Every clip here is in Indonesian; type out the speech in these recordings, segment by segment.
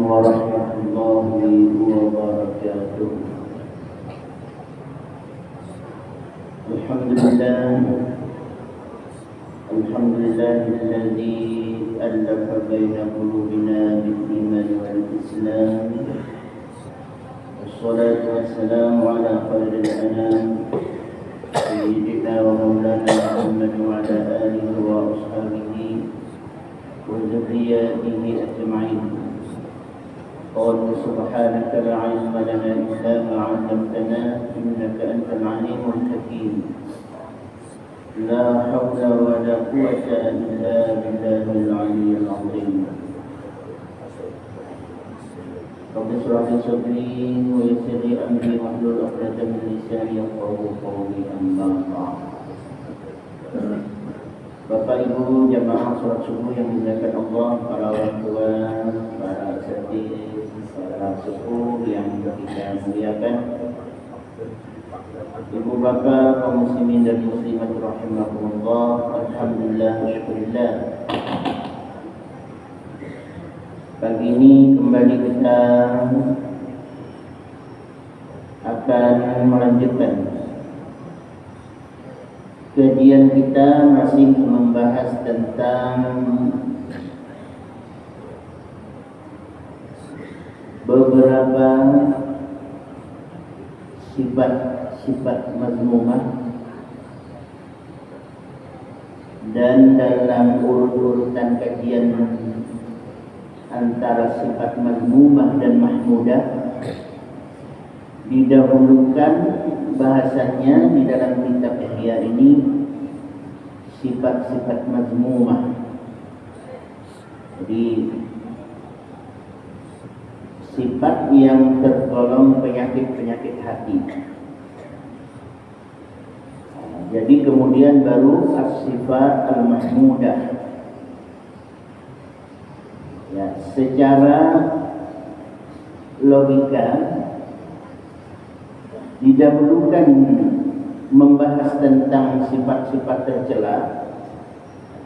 warahmatullahi wabarakatuh. Alhamdulillahilladzi alafa baina qulubina bil iman wal islam. Wassalatu wassalamu ala khairil anam sayyidina wa maulana Muhammad wa ala alihi wa ashabihi wa dzurriyyatihi ajma'in. قال سبحانك لا علم لنا إلا ما علمتنا إنك أنت العليم الحكيم. لا حول ولا قوة إلا بالله العلي العظيم. رب اشرح لي صدري ويسر لي أمري واحلل عقدة من لساني يفقهوا قولي أما بعد. Bapak Ibu jamaah sholat subuh yang dimuliakan Allah, para orang tua, para asatidz, para sepuh yang kita muliakan, Ibu bapak kaum muslimin dan muslimat rahimakumullah. Alhamdulillah wa syukurillah. Pagi ini kembali kita akan melanjutkan kajian kita, masih membahas tentang beberapa sifat mazmumah, dan dalam urut-urutan kajian antara sifat mazmumah dan mahmudah didahulukan bahasanya di dalam kitab Ihya ini sifat-sifat mazmumah. Jadi sifat yang tergolong penyakit-penyakit hati. Jadi kemudian baru as-sifat al-mahmudah. Ya, secara logika didahulukan membahas tentang sifat-sifat tercela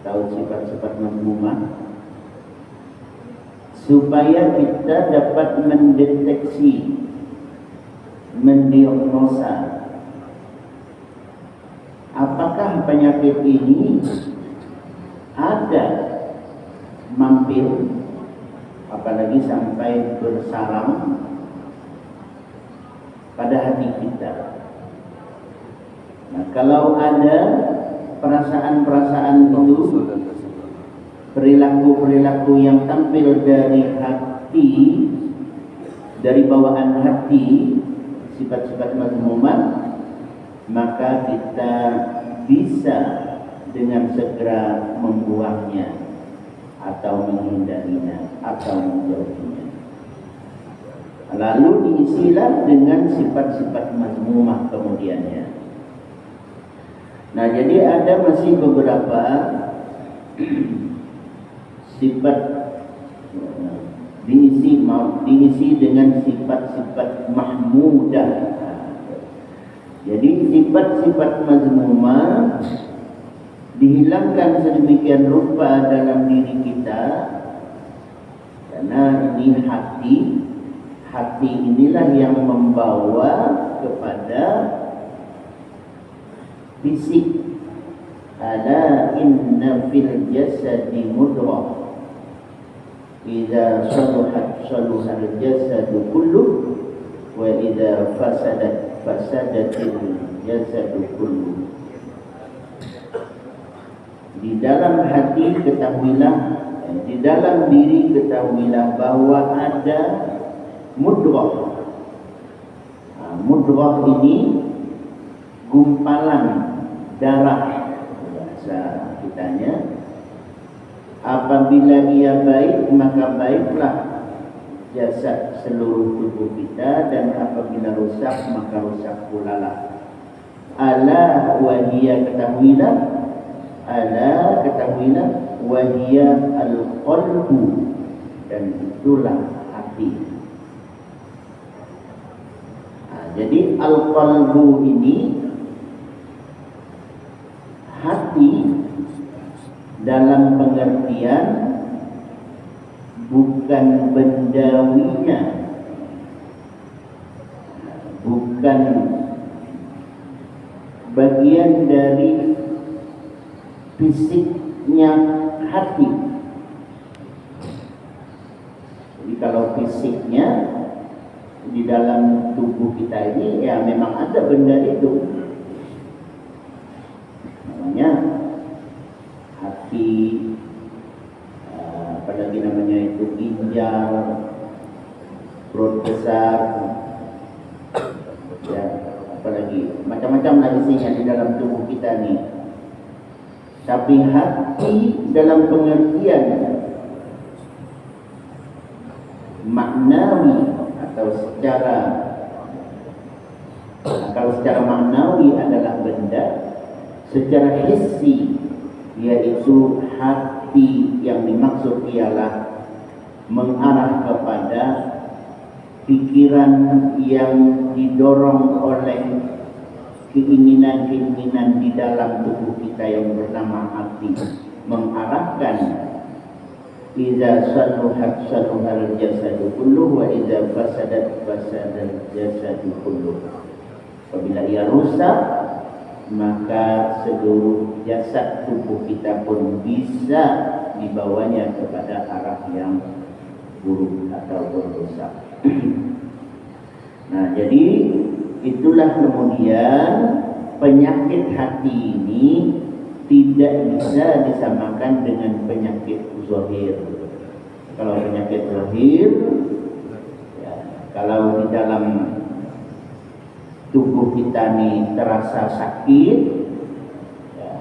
atau sifat-sifat mazmumah supaya kita dapat mendeteksi, mendiagnosa apakah penyakit ini ada mampir, apalagi sampai bersarang pada hati kita. Nah, kalau ada perasaan-perasaan itu, perilaku-perilaku yang tampil dari hati, dari bawaan hati, sifat-sifat mazmumah, maka kita bisa dengan segera membuangnya atau menghindarinya atau menjauhinya. Lalu diisilah dengan sifat-sifat mazmumah kemudiannya. Nah, jadi ada masih beberapa sifat diisi dengan sifat-sifat mahmudah. Jadi sifat-sifat mazmumah dihilangkan sedemikian rupa dalam diri kita karena ini hati inilah yang membawa kepada fisik. Ala inna fil jasadi mudghah idza saluhat saluhal jasadu kullu wa idza fasadatil jasadu kullu. Di dalam hati ketahuilah, di dalam diri ketahuilah bahwa ada mudghah. Mudghah ini gumpalan darah bahasa kitanya. Apabila ia baik, maka baiklah jasad seluruh tubuh kita, dan apabila rusak, maka rusak pula lah. Ala wahiyya ketahuilah, ala ketahuilah, wahiyya al-qalbu, dan itulah hati. Jadi al-qalbu ini hati dalam pengertian bukan bendawinya, bukan bagian dari fisiknya hati. Jadi kalau fisiknya di dalam tubuh kita ini ya memang ada benda itu, namanya hati, apalagi namanya itu ginjal, perut besar, ya apalagi macam-macam lah isinya di dalam tubuh kita nih. Tapi hati dalam pengertian maknawi atau kalau secara maknawi adalah benda, secara hissi yaitu hati yang dimaksud ialah mengarah kepada pikiran yang didorong oleh keinginan-keinginan di dalam tubuh kita yang bernama hati, mengarahkan idza saluhat saluhal jasadu kulluh wa idza fasadat fasadal jasadu kulluh. Apabila ia rusak, maka seluruh jasad tubuh kita pun bisa dibawanya kepada arah yang buruk atau rusak. Nah, jadi itulah kemudian penyakit hati ini tidak bisa disamakan dengan penyakit zahir. Kalau penyakit zahir, ya, kalau di dalam tubuh kita nih terasa sakit, ya,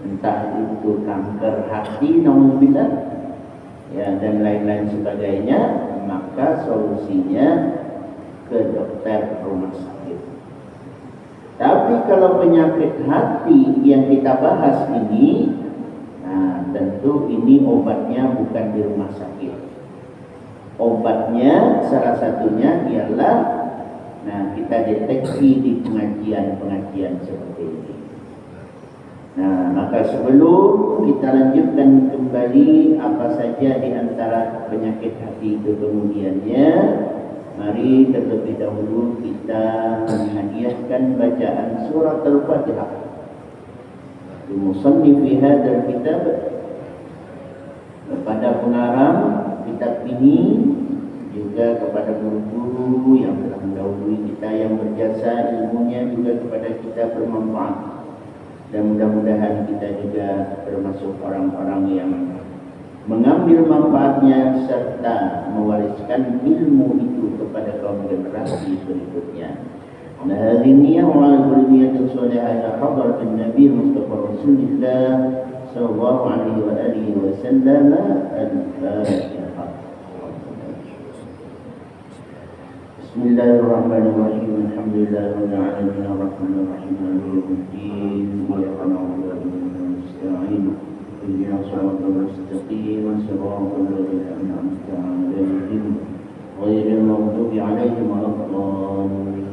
entah itu kanker hati, naudzubillah, ya, dan lain-lain sebagainya, maka solusinya ke dokter rumah sakit. Tapi kalau penyakit hati yang kita bahas ini, nah tentu ini obatnya bukan di rumah sakit. Obatnya salah satunya ialah, nah kita deteksi di pengajian-pengajian seperti ini. Nah, maka sebelum kita lanjutkan kembali apa saja di antara penyakit hati itu kemudiannya, mari terlebih dahulu kita menghadiahkan bacaan surat Al-Fatihah di musannif hadzal kitab, kepada pengarang kitab ini, juga kepada guru-guru yang telah mendahului kita yang berjasa ilmunya, juga kepada kita bermanfaat, dan mudah-mudahan kita juga termasuk orang-orang yang mengambil manfaatnya serta mewariskan ilmu itu kepada kaum generasi berikutnya. Nah, hadhihi wa al-kulliyatus salihah ila hadratin Nabi Mustafa Rasulullah sallallahu alaihi wa alihi wasallam. Al-Fatihah. Bismillahirrahmanirrahim. Alhamdulillahirabbil alamin arrahmanir rahim maliki yaumiddin. Iyyaka na'budu wa iyyaka nasta'in. اهدنا الصراط المستقيم صراط الذين أنعمت عليهم غير المغضوب عليهم ولا الضالين.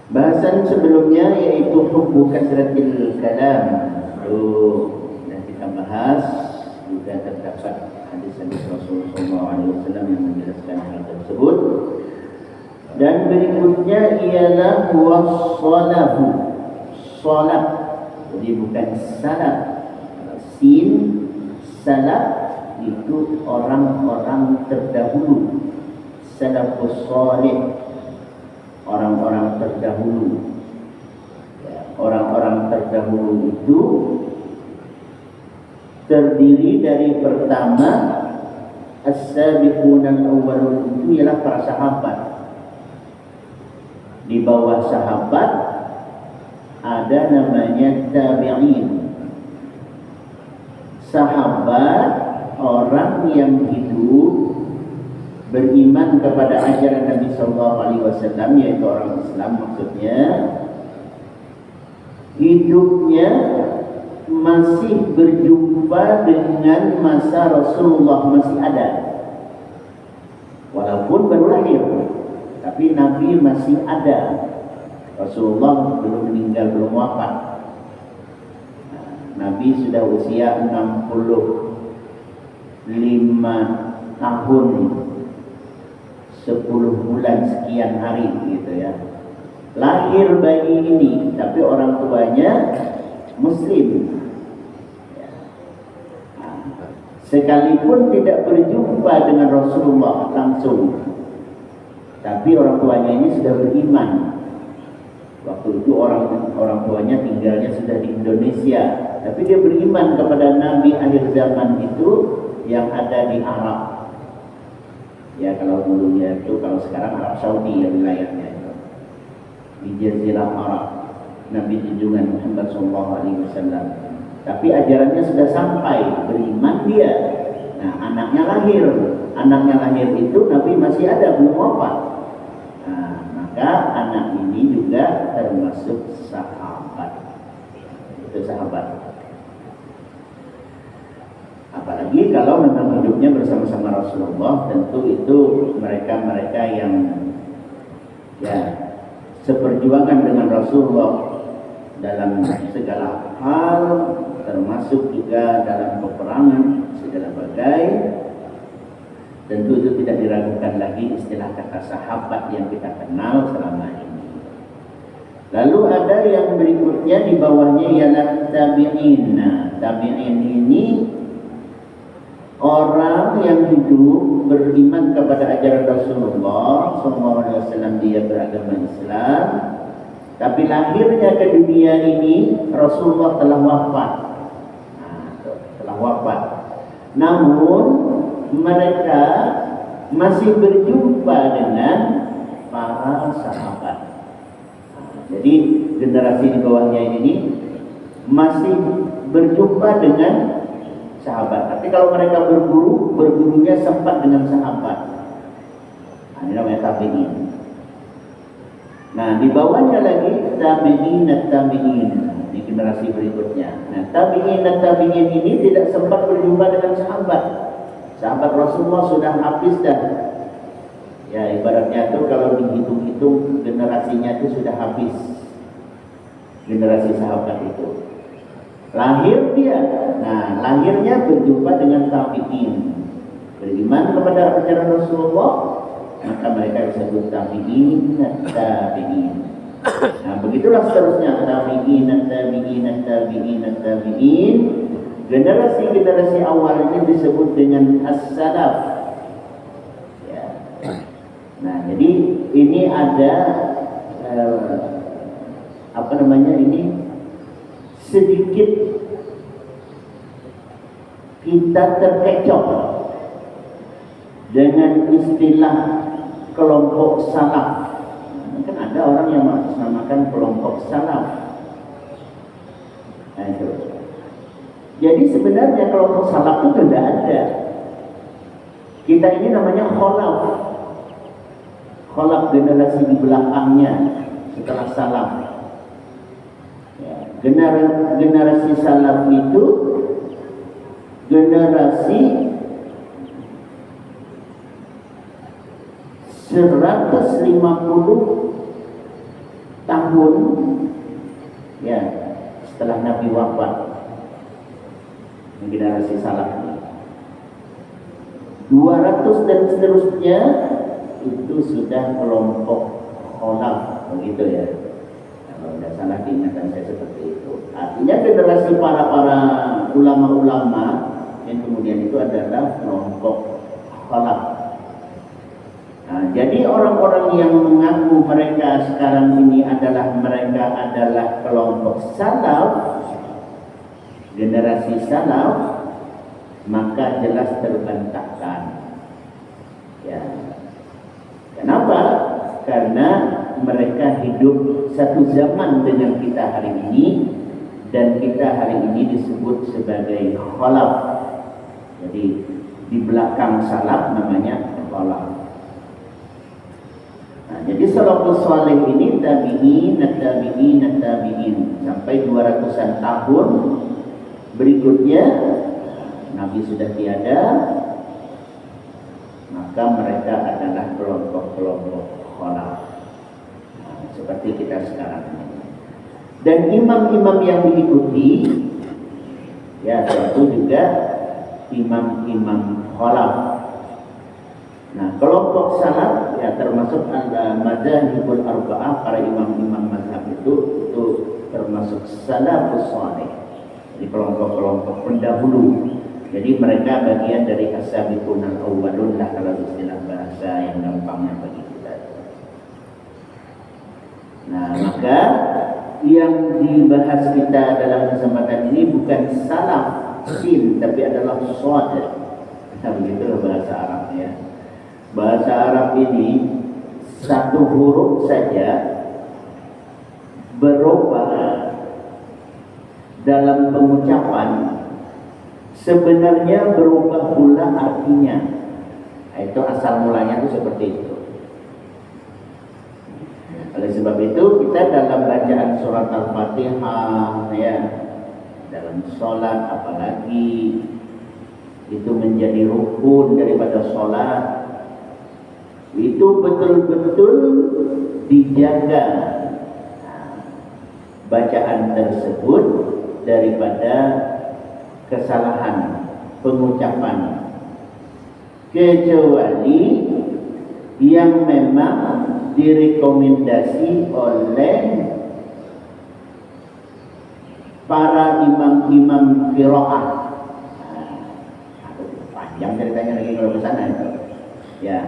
Bahasan sebelumnya yaitu hubbu kasratil kalam, dan kita bahas juga terdapat hadis-hadis Rasulullah SAW yang menjelaskan hal tersebut. Dan berikutnya ialah wassalahu, salat. Jadi bukan salaf, sin, salaf itu orang-orang terdahulu, salafus salih, orang-orang terdahulu. Orang-orang terdahulu itu terdiri dari pertama as-sabiqunal awwalun, itu ialah para sahabat. Di bawah sahabat ada namanya tabi'in. Sahabat orang yang hidup beriman kepada ajaran Nabi sallallahu alaihi wasallam, yaitu orang Islam maksudnya, hidupnya masih berjumpa dengan masa Rasulullah masih ada, walaupun baru lahir, tapi Nabi masih ada. Rasulullah belum meninggal, belum wafat. Nabi sudah usia 65 tahun 10 bulan sekian hari gitu ya. Lahir bayi ini, tapi orang tuanya Muslim. Sekalipun tidak berjumpa dengan Rasulullah langsung, tapi orang tuanya ini sudah beriman. Waktu itu orang tuanya tinggalnya sudah di Indonesia, tapi dia beriman kepada Nabi akhir zaman itu yang ada di Arab. Ya kalau dulunya itu, kalau sekarang Arab Saudi ya wilayahnya itu, di Jazirah Arab, Nabi junjungan Muhammad SAW. Tapi ajarannya sudah sampai, beriman dia. Nah, anaknya lahir itu Nabi masih ada, belum wafat. Nah, maka anak ini juga termasuk sahabat. Itu sahabat. Apalagi kalau memang hidupnya bersama-sama Rasulullah, tentu itu mereka-mereka yang ya seperjuangan dengan Rasulullah dalam segala hal, termasuk juga dalam peperangan segala bagai. Tentu itu tidak diragukan lagi istilah kata sahabat yang kita kenal selama ini. Lalu ada yang berikutnya di bawahnya ialah tabi'in. Nah, tabi'in ini orang yang hidup beriman kepada ajaran Rasulullah SAW, dia beragama Islam, tapi lahirnya ke dunia ini Rasulullah telah wafat. Telah wafat. Namun mereka masih berjumpa dengan para sahabat. Jadi generasi di bawahnya ini masih berjumpa dengan sahabat. Tapi kalau mereka bergurunya sempat dengan sahabat. Nah, ini namanya tabi'in. Nah, di bawahnya lagi tabi'in di generasi berikutnya. Nah, tabi'in ini tidak sempat berjumpa dengan sahabat. Sahabat Rasulullah sudah habis dah. Ya, ibaratnya itu kalau dihitung-hitung generasinya itu sudah habis. Generasi sahabat itu. Lahir dia. Nah, lahirnya berjumpa dengan tabi'in. Beriman kepada ajaran Rasulullah, maka mereka disebut tabi'in. Nah, begitulah seterusnya tabi'in. Generasi-generasi awal ini disebut dengan as-salaf. Ya. Nah, jadi ini ada ini sedikit kita terkecoh dengan istilah kelompok salaf. Kan ada orang yang menamakan kelompok salaf. Nah, itu. Jadi sebenarnya kelompok salaf itu tidak ada. Kita ini namanya kholaf. Kholaf generasi di belakangnya setelah salaf. Generasi salaf itu generasi 150 tahun ya setelah Nabi wafat. Generasi salaf ini 200 dan seterusnya itu sudah kelompok kholaf, begitu ya. Kalau tidak salah diingatan saya seperti itu. Artinya generasi para ulama-ulama yang kemudian itu adalah kelompok kholaf. Nah, jadi orang-orang yang mengaku mereka sekarang ini mereka adalah kelompok salaf, generasi salaf, maka jelas terbantahkan. Ya. Kenapa? Karena mereka hidup satu zaman dengan kita hari ini, dan kita hari ini disebut sebagai kholaf. Jadi di belakang salaf namanya kholaf. Nah, jadi salafus saleh ini tabi'in sampai 200-an tahun berikutnya Nabi sudah tiada, maka mereka adalah kelompok-kelompok kholaf. Nah, seperti kita sekarang ini. Dan imam-imam yang diikuti Ya, tentu juga imam-imam khalaf. Nah, kelompok salaf ya termasuk al-madzhabul arba'ah, para imam-imam mazhab itu termasuk salafus saleh. Jadi kelompok-kelompok pendahulu. Jadi mereka bagian dari as-sabiqun al-awwalun lah kalau istilah bahasa yang gampangnya bagi kita. Nah, maka yang dibahas kita dalam kesempatan ini bukan salaf sin, tapi adalah shad. Nah, begitulah bahasa Arabnya. Bahasa Arab ini satu huruf saja berubah dalam pengucapan, sebenarnya berubah pula artinya. Nah, itu asal mulanya itu seperti itu. Oleh sebab itu kita dalam bacaan surat Al-Fatihah ya, dalam sholat apalagi itu menjadi rukun daripada sholat, itu betul-betul dijaga bacaan tersebut daripada kesalahan pengucapan, kecuali yang memang direkomendasi oleh para imam-imam qiraah. Panjang ceritanya lagi kalau ke sana itu. Ya.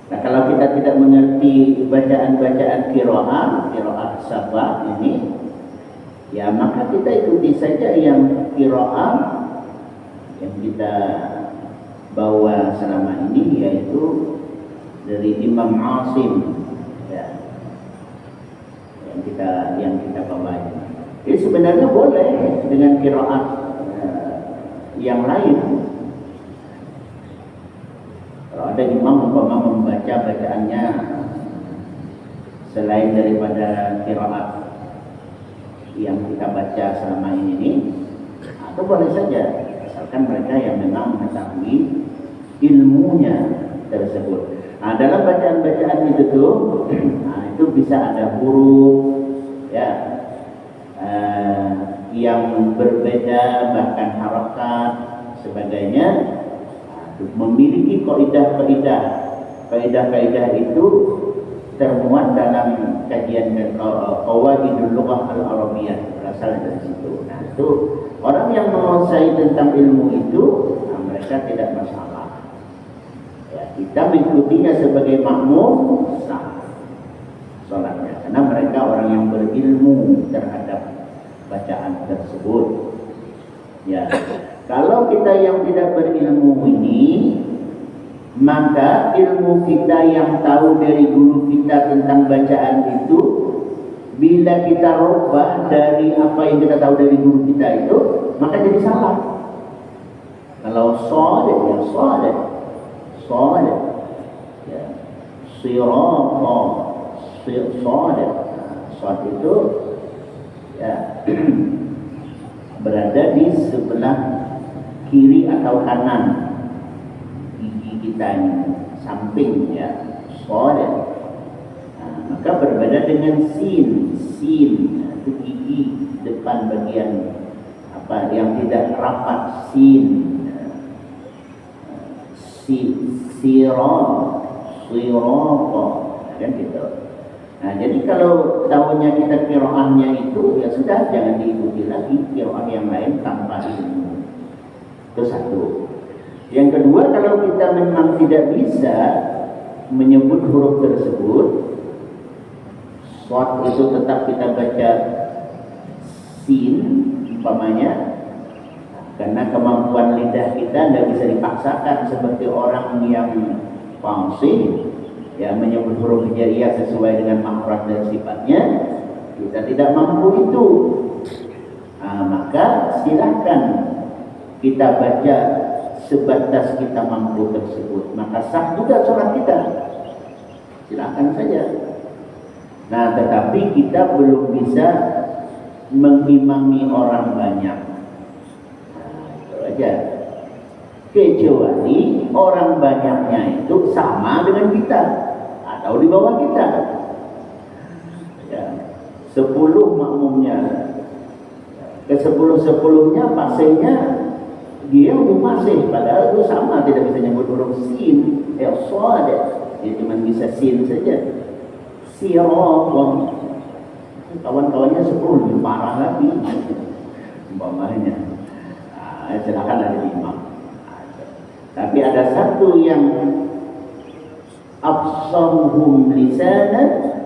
Nah, kalau kita tidak mengerti bacaan-bacaan qiraah sabah ini, ya maka kita ikuti saja yang qiraah yang kita bawa selama ini, yaitu dari Imam Asim ya, yang kita bawa. Jadi sebenarnya boleh dengan qiraat yang lain. Kalau ada imam umpama membaca bacaannya selain daripada qiraat yang kita baca selama ini, atau boleh saja, asalkan mereka yang memang mengetahui ilmunya tersebut. Nah, dalam bacaan-bacaan itu tuh, nah, itu bisa ada huruf ya yang berbeda, bahkan harakat sebagainya. Memiliki kaidah-kaidah itu termuat dalam kajian Qawaidul Lughah Al-Arabiyyah, berasal dari situ. Nah, itu orang yang menguasai tentang ilmu itu, nah, mereka tidak masalah. Ya, kita mengikutinya sebagai makmum sah sholatnya, karena mereka orang yang berilmu terhadap bacaan tersebut. Ya, kalau kita yang tidak berilmu ini, maka ilmu kita yang tahu dari guru kita tentang bacaan itu, bila kita rubah dari apa yang kita tahu dari guru kita itu, maka jadi salah. Kalau shad ya shad, shad ya sirata, shad itu ya berada di sebelah kiri atau kanan gigi kita ini, samping ya, shad. Nah, maka berbeda dengan sin, itu gigi depan bagian apa yang tidak rapat, sin. Sirata kan gitu. Nah, jadi kalau tahunya kita qiraahnya itu, ya sudah, jangan diikuti lagi qiraah yang lain tanpa ilmu. Itu satu. Yang kedua, kalau kita memang tidak bisa menyebut huruf tersebut, shad itu tetap kita baca sin umpamanya, karena kemampuan lidah kita tidak bisa dipaksakan seperti orang yang fasih ya, menyebut huruf hijaiyah sesuai dengan makhraj dan sifatnya, kita tidak mampu itu. Nah, maka silahkan kita baca sebatas kita mampu tersebut, maka sah juga sholat kita, silahkan saja. Nah, tetapi kita belum bisa mengimami orang banyak. Nah, itu aja. Kecuali orang banyaknya itu sama dengan kita atau di bawah kita. Ya, 10 makmumnya Ke 10-10-nya pasenya dia lebih pasih, padahal itu sama, tidak bisa nyebut huruf sin, shad, dia cuma bisa sin saja. Sirotun, kawan-kawannya 10 lebih parah lagi umpamanya. Silakan ada imam. Tapi ada satu yang absaruhum lisanan,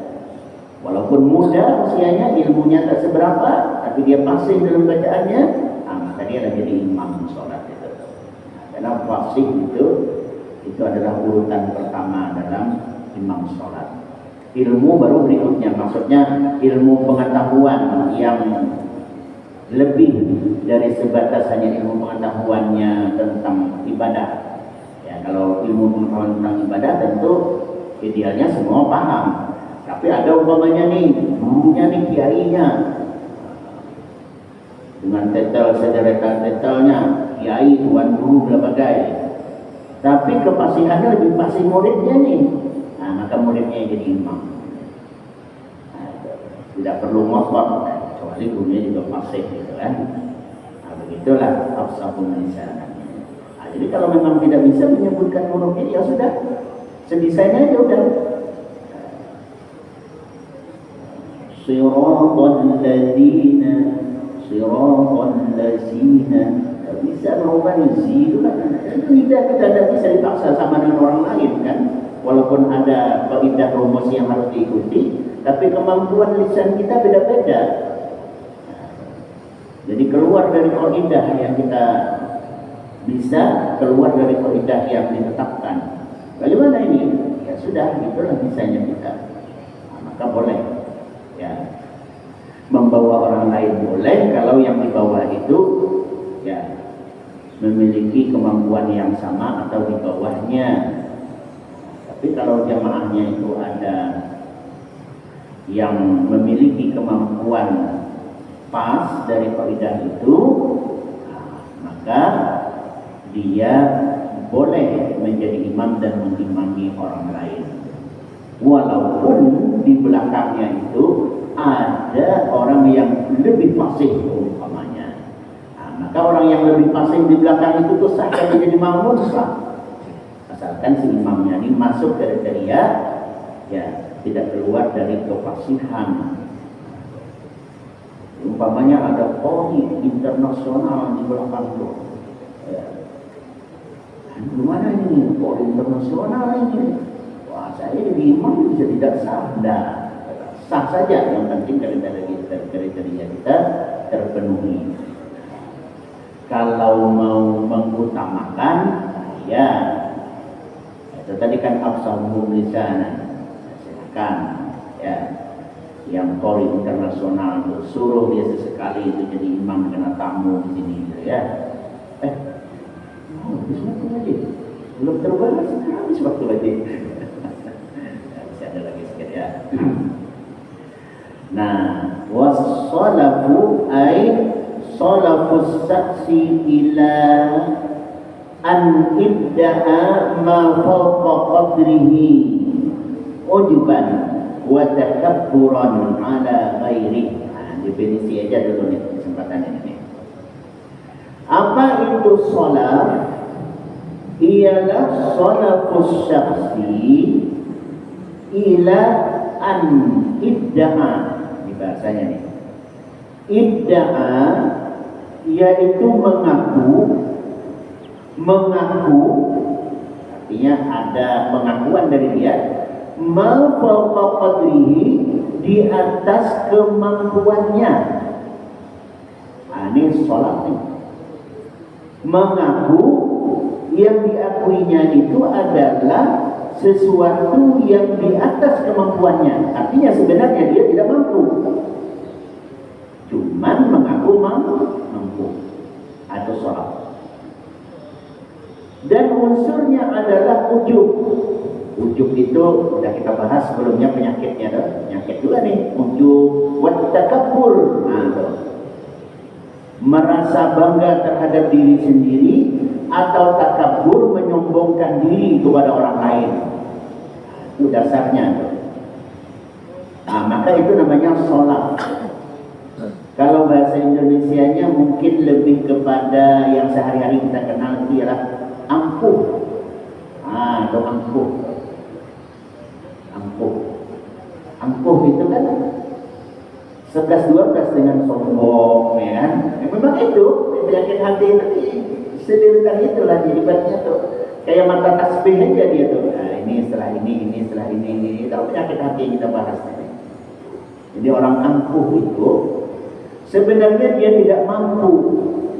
walaupun muda usianya, ilmunya tak seberapa, tapi dia fasih dalam bacaannya, maka dia adalah jadi imam sholat itu. Karena fasih itu adalah urutan pertama dalam imam sholat. Ilmu baru berikutnya, maksudnya ilmu pengetahuan yang lebih dari sebatas hanya ilmu pengetahuannya tentang ibadah. Ya, kalau ilmu pengetahuan tentang ibadah tentu idealnya semua paham. Tapi ada umpamanya nih, gurunya nih, kiainya, dengan tetel sederetan-tetelnya, kiai, tuan guru, berbagai. Tapi kepasihannya lebih fasih muridnya nih. Maka muridnya jadi imam. Tidak perlu ngotot, kecuali gurunya juga fasih gitu kan. Begitulah absahum lisanan. Jadi kalau memang tidak bisa menyebutkan hurufnya, ya sudah, sedesainnya aja udah. Siratal ladzina, siratal ladzina. Tidak bisa merubah zi itu kan. Itu tidak bisa dipaksa sama dengan orang lain kan. Walaupun ada kaidah rumus yang harus diikuti, tapi kemampuan lisan kita beda-beda. Jadi keluar dari kaidah yang kita bisa, keluar dari kaidah yang ditetapkan. Bagaimana ini? Ya sudah, itulah bisanya kita. Maka boleh. Ya, membawa orang lain boleh kalau yang di bawah itu ya memiliki kemampuan yang sama atau di bawahnya. Tapi kalau jamaahnya itu ada yang memiliki kemampuan pas dari kaidah itu, maka dia boleh menjadi imam dan mengimami orang lain. Walaupun di belakangnya itu ada orang yang lebih fasih umpamanya. Maka orang yang lebih fasih di belakang itu tuh sah jadi makmum sah. Asalkan si imamnya ini masuk kriteria ya tidak keluar dari kefasihan. Umpamanya ada qori internasional di belakang itu. Ya. Gimana ini qori internasional ini? Wah, saya jadi imam bisa tidak sah. Nah, sah saja, yang penting kriteria kita terpenuhi. Kalau mau mengutamakan, ya itu tadi kan absahum lisanan, silakan ya. Yang qori internasional itu suruh dia sesekali itu jadi imam kena tamu di sini gitu ya. Habis waktu lagi, belum terbahas, habis waktu lagi. Masih ada lagi sedikit ya. Nah, wassalafu ay salafus saksi ila an ibda'a ma fawqa qadrihi ujuban wa takabburan ala ghairi. Definisi aja dulu nih kesempatan ini. Apa itu salaf? Ialah salafus syakhsi ila an idda'a, di bahasanya nih. Idda'a yaitu mengaku, artinya ada pengakuan dari dia, ma fawqa qadrihi, di atas kemampuannya. Ini sholat nih. Mengaku yang diakuinya itu adalah sesuatu yang di atas kemampuannya. Artinya sebenarnya dia tidak mampu, cuman mengaku mampu. Atau sholat. Dan unsurnya adalah ujub. Ujub itu sudah kita bahas sebelumnya, penyakitnya tuh. Penyakit juga nih, ujub wa takabbur. Merasa bangga terhadap diri sendiri atau takabur, menyombongkan diri kepada orang lain. Itu dasarnya tuh. Maka itu namanya sholat. Kalau bahasa Indonesianya mungkin lebih kepada yang sehari-hari kita kenal itu ialah ampuh. Atau ampuh. Ampuh itu kan 11-12 dengan sombong, ya kan? Memang itu penyakit hati itu sedemikian itulah ibaratnya tuh. Kayak mata tasbih aja dia tuh. Nah, ini setelah ini setelah ini. Tahu penyakit hati yang kita bahas tadi. Jadi orang ampuh itu sebenarnya dia tidak mampu,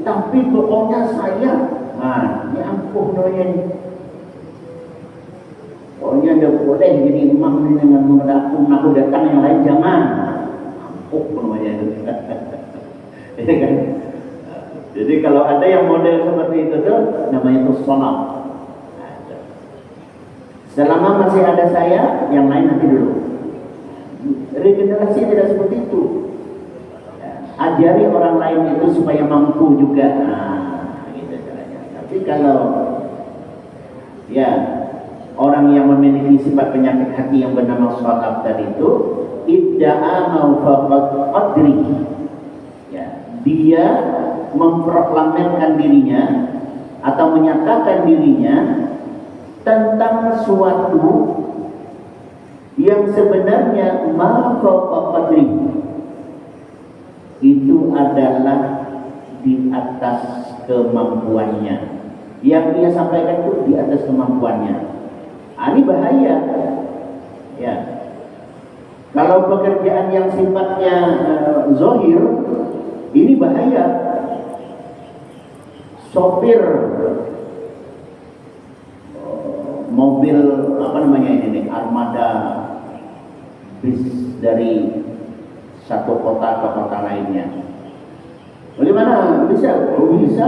tapi pokoknya saya, ini ampuh namanya ini. Pokoknya dia boleh jadi imam dengan mengaku datang yang lain jangan. Ampuh namanya itu. Ya kan? Jadi kalau ada yang model seperti itu tuh namanya itu sholat. Selama masih ada saya, yang lain nanti dulu. Regenerasi tidak seperti itu. Ajari orang lain itu supaya mampu juga. Gitu caranya. Tapi kalau ya orang yang memiliki sifat penyakit hati yang bernama shalab tadi itu idda'a mawfaqat qadri. Ya, dia memproklamirkan dirinya atau menyatakan dirinya tentang suatu yang sebenarnya mawfaqat qadri itu adalah di atas kemampuannya. Yang dia sampaikan itu di atas kemampuannya. Ini bahaya. Ya. Kalau pekerjaan yang sifatnya zohir, ini bahaya. Sopir mobil ini armada bis dari satu kota ke kota lainnya. Bagaimana? Bisa? Oh, bisa.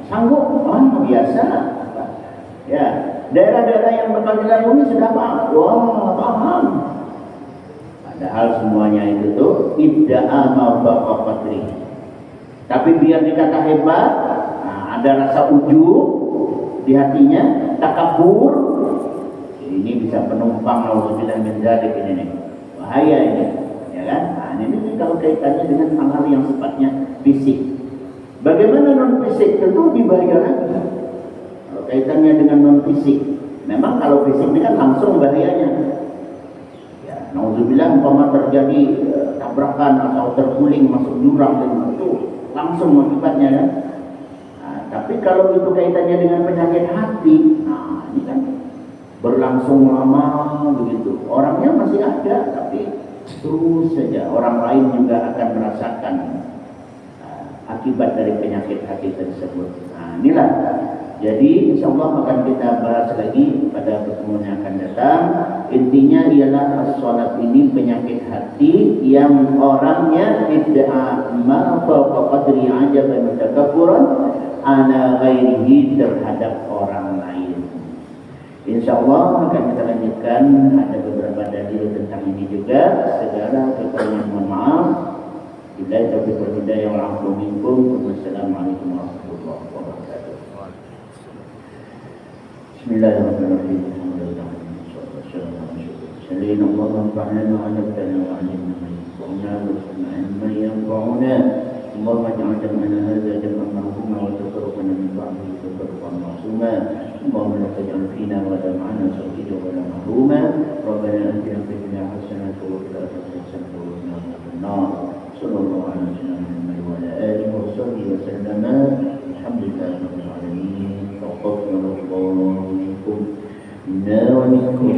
Sanggup? Biasa. Ya, daerah-daerah yang bakal dilalui sudah paham. Wah, paham. Padahal semuanya itu tuh idda'a mawfaqat qadri. Tapi biar dikata hebat, ada rasa ujub di hatinya, takabur. Ini bisa penumpang nauzubillah min dzalik ini. Bahaya ini. Ya kan? Ini kalau kaitannya dengan hal-hal yang sifatnya fisik. Bagaimana non fisik? Tentu lebih bahaya lagi. Kalau kaitannya dengan non fisik, memang kalau fisik ini kan langsung bahayanya. Ya, nauzubillah umpama terjadi tabrakan atau terguling masuk jurang dan itu langsung akibatnya kan. Tapi kalau itu kaitannya dengan penyakit hati, ini kan berlangsung lama begitu. Orangnya masih ada, tapi terus saja orang lain juga akan merasakan akibat dari penyakit hati tersebut. Inilah. Jadi insya Allah akan kita bahas lagi pada pertemuan yang akan datang. Intinya ialah as-salat ini penyakit hati yang orangnya idda'a ma fawqa qadri ajaban takabburan ala ghairihi terhadap orang lain. Insya Allah akan kita lanjutkan, ada beberapa dalil tentang ini juga. Segala kekurangan mohon maaf. Bila taufiq wal hidayah wal afu minkum. Wassalamualaikum warahmatullahi wabarakatuh. Bismillahirrahmanirrahim. Sallallahu Allahu wa sallam wa اللهم اجعل جمعنا هذا جمعا مرحوما وتفرقنا من بعده تفرقا معصوما اللهم لا تجعل فينا ولا معنا شقيا ولا محروما ربنا اتنا في الدنيا حسنه وفي الاخره حسنه وقنا عذاب النار صلى الله على سيدنا محمد وعلى اله وصحبه وسلم الحمد لله رب العالمين تقبل الله منكم منا ومنكم